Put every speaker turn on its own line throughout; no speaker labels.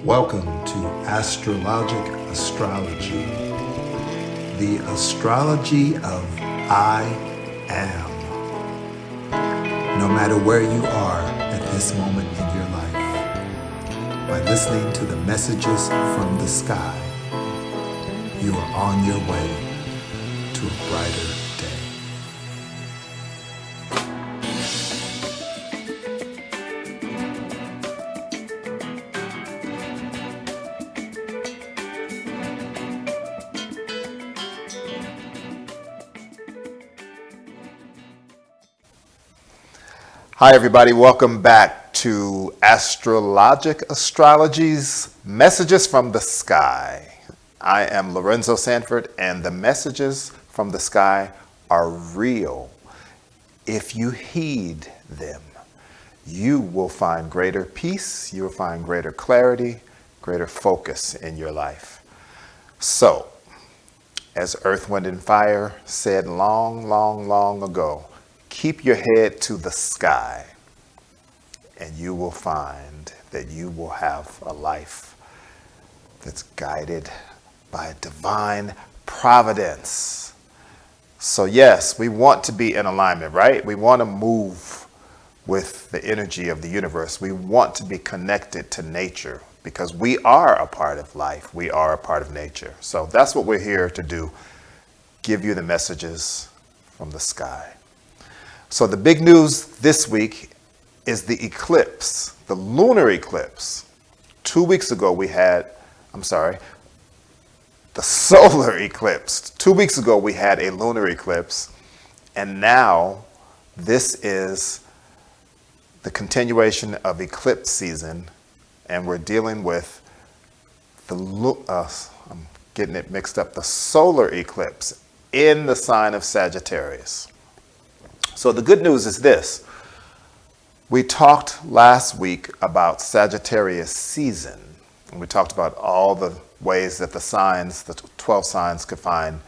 Welcome to Astrology, the astrology of I am. No matter where you are at this moment in your life, by listening to the messages from the sky, you are on your way to a brighter day. Hi everybody, welcome back to Astrology's Messages from the Sky. I am Lorenzo Sanford, and the messages from the sky are real. If you heed them, you will find greater peace, you will find greater clarity, greater focus in your life. So, as Earth, Wind, and Fire said long ago, keep your head to the sky, and you will find that you will have a life that's guided by divine providence. So yes, we want to be in alignment, right? We want to move with the energy of the universe. We want to be connected to nature because we are a part of life. We are a part of nature. So that's what we're here to do, give you the messages from the sky. So the big news this week is the eclipse, the lunar eclipse. 2 weeks ago the solar eclipse. 2 weeks ago we had a lunar eclipse, and now this is the continuation of eclipse season, and we're dealing with I'm getting it mixed up, the solar eclipse in the sign of Sagittarius. So the good news is this. We talked last week about Sagittarius season, and we talked about all the ways that the 12 signs could find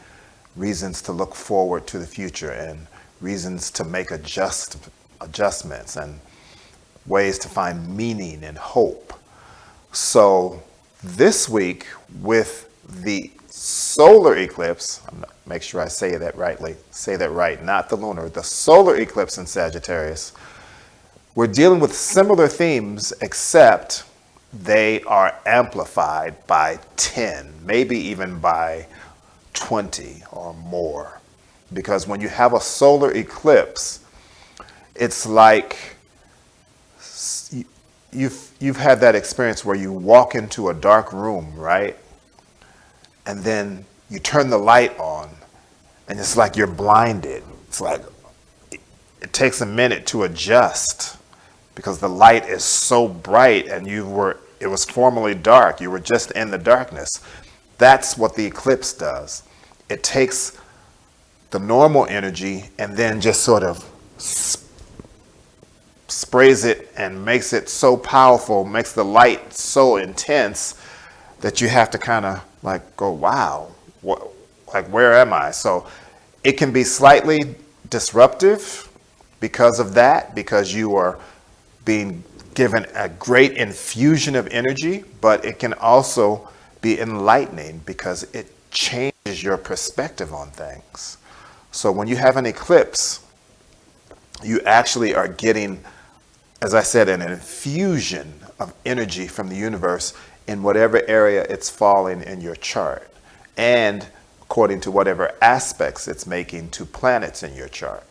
reasons to look forward to the future and reasons to make adjustments and ways to find meaning and hope. So this week with the solar eclipse, make sure I say that right, not the lunar, the solar eclipse in Sagittarius, we're dealing with similar themes, except they are amplified by 10, maybe even by 20 or more. Because when you have a solar eclipse, it's like you've had that experience where you walk into a dark room, right? And then you turn the light on, and it's like you're blinded. It's like it takes a minute to adjust because the light is so bright and it was formerly dark. You were just in the darkness. That's what the eclipse does. It takes the normal energy and then just sort of sprays it and makes it so powerful, makes the light so intense that you have to kind of like go, wow, where am I? So it can be slightly disruptive because of that, because you are being given a great infusion of energy, but it can also be enlightening because it changes your perspective on things. So when you have an eclipse, you actually are getting, as I said, an infusion of energy from the universe in whatever area it's falling in your chart, and according to whatever aspects it's making to planets in your chart.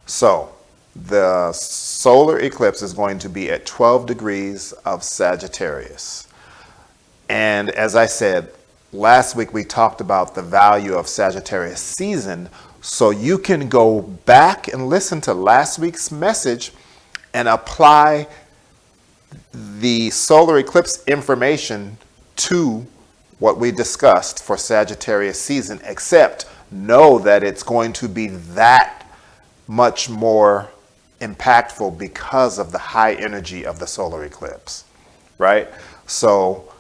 So the solar eclipse is going to be at 12 degrees of Sagittarius. And as I said, last week we talked about the value of Sagittarius season, so you can go back and listen to last week's message and apply the solar eclipse information to what we discussed for Sagittarius season, except know that it's going to be that much more impactful because of the high energy of the solar eclipse, right? So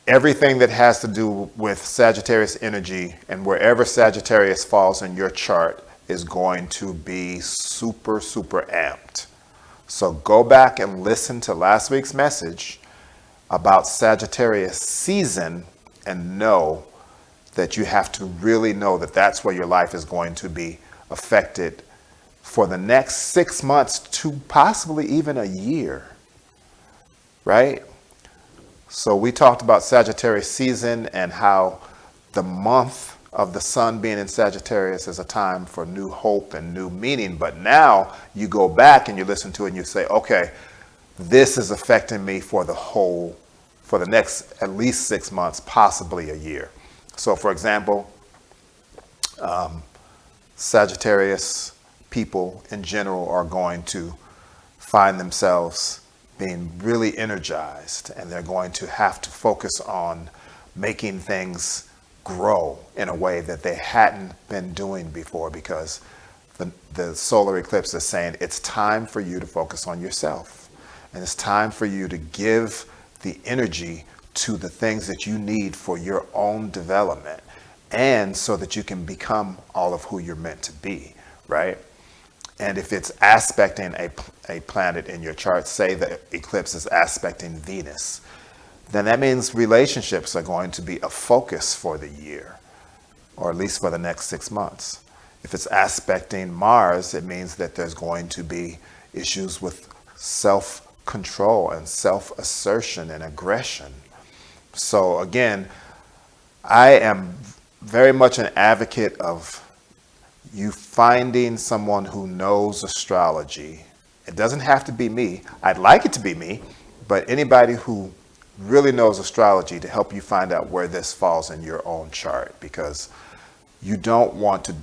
everything that has to do with Sagittarius energy and wherever Sagittarius falls in your chart is going to be super amped. So go back and listen to last week's message about Sagittarius season and know that you have to really know that that's where your life is going to be affected for the next 6 months to possibly even a year, right? So we talked about Sagittarius season and how the month of the sun being in Sagittarius is a time for new hope and new meaning. But now you go back and you listen to it and you say, okay, this is affecting me for the next at least 6 months, possibly a year. So for example, Sagittarius people in general are going to find themselves being really energized, and they're going to have to focus on making things grow in a way that they hadn't been doing before, because the solar eclipse is saying it's time for you to focus on yourself, and it's time for you to give the energy to the things that you need for your own development, and so that you can become all of who you're meant to be, right? And if it's aspecting a planet in your chart, say the eclipse is aspecting Venus, then that means relationships are going to be a focus for the year, or at least for the next 6 months. If it's aspecting Mars, it means that there's going to be issues with self-control and self-assertion and aggression. So again, I am very much an advocate of you finding someone who knows astrology. It doesn't have to be me. I'd like it to be me, but anybody who really knows astrology to help you find out where this falls in your own chart, because you don't want to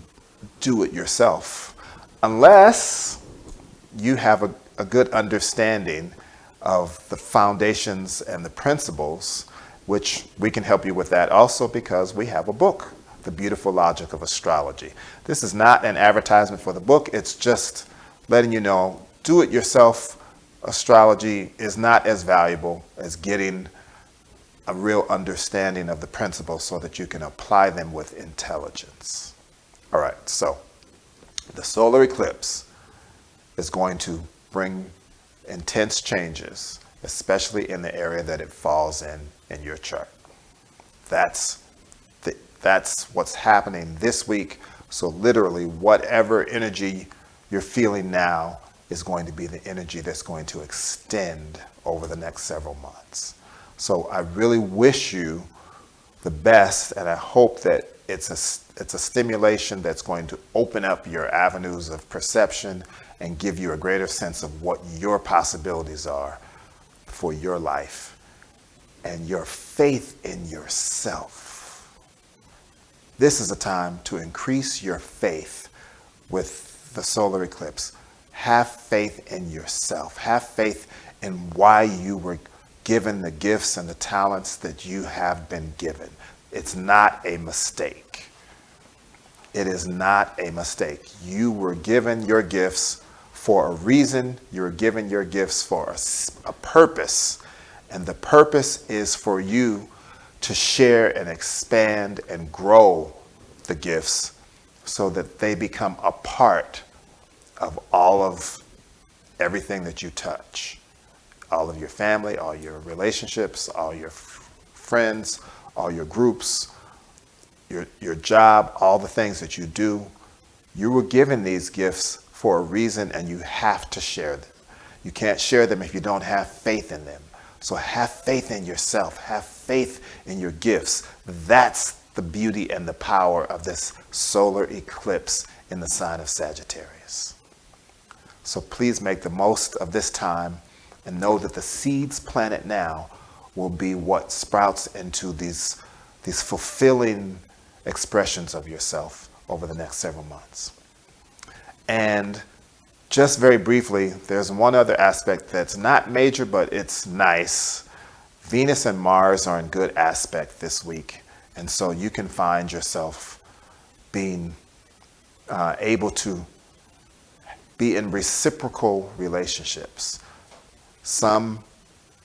do it yourself unless you have a good understanding of the foundations and the principles, which we can help you with that also because we have a book, The Beautiful Logic of Astrology. This is not an advertisement for the book. It's just letting you know, do it yourself. Astrology is not as valuable as getting a real understanding of the principles so that you can apply them with intelligence. All right, so the solar eclipse is going to bring intense changes, especially in the area that it falls in your chart. That's what's happening this week. So literally, whatever energy you're feeling now is going to be the energy that's going to extend over the next several months. So I really wish you the best, and I hope that it's a stimulation that's going to open up your avenues of perception and give you a greater sense of what your possibilities are for your life and your faith in yourself. This is a time to increase your faith with the solar eclipse. Have faith in yourself. Have faith in why you were given the gifts and the talents that you have been given. It's not a mistake. It is not a mistake. You were given your gifts for a reason. You were given your gifts for a purpose. And the purpose is for you to share and expand and grow the gifts so that they become a part of all of everything that you touch. All of your family, all your relationships, all your friends, all your groups, your job, all the things that you do. You were given these gifts for a reason, and you have to share them. You can't share them if you don't have faith in them. So have faith in yourself. Have faith in your gifts. That's the beauty and the power of this solar eclipse in the sign of Sagittarius. So please make the most of this time and know that the seeds planted now will be what sprouts into these fulfilling expressions of yourself over the next several months. And just very briefly, there's one other aspect that's not major, but it's nice. Venus and Mars are in good aspect this week. And so you can find yourself being able to be in reciprocal relationships. Some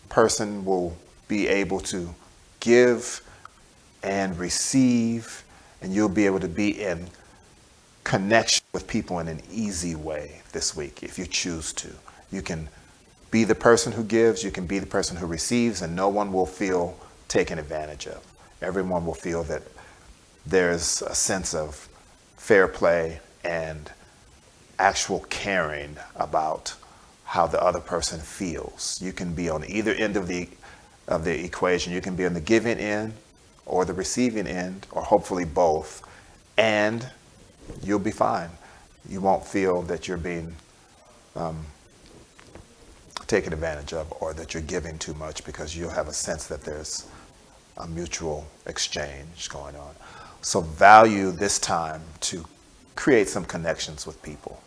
person will be able to give and receive, and you'll be able to be in connection with people in an easy way this week if you choose to. You can be the person who gives, you can be the person who receives, and no one will feel taken advantage of. Everyone will feel that there's a sense of fair play and actual caring about how the other person feels. You can be on either end of the equation. You can be on the giving end or the receiving end, or hopefully both, and you'll be fine. You won't feel that you're being taken advantage of, or that you're giving too much, because you'll have a sense that there's a mutual exchange going on. So value this time to create some connections with people.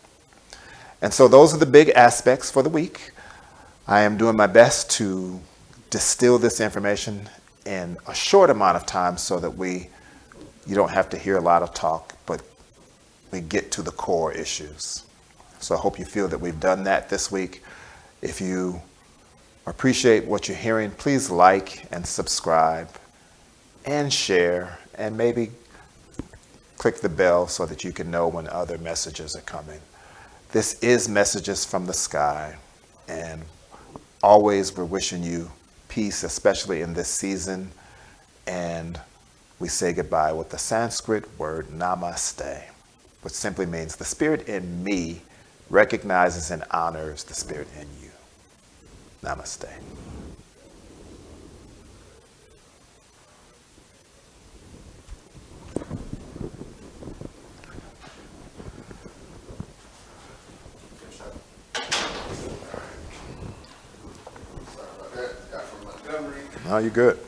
And so those are the big aspects for the week. I am doing my best to distill this information in a short amount of time so that you don't have to hear a lot of talk, but we get to the core issues. So I hope you feel that we've done that this week. If you appreciate what you're hearing, please like and subscribe and share, and maybe click the bell so that you can know when other messages are coming. This is Messages from the Sky, and always we're wishing you peace, especially in this season. And we say goodbye with the Sanskrit word namaste, which simply means the spirit in me recognizes and honors the spirit in you. Namaste. No, you're good.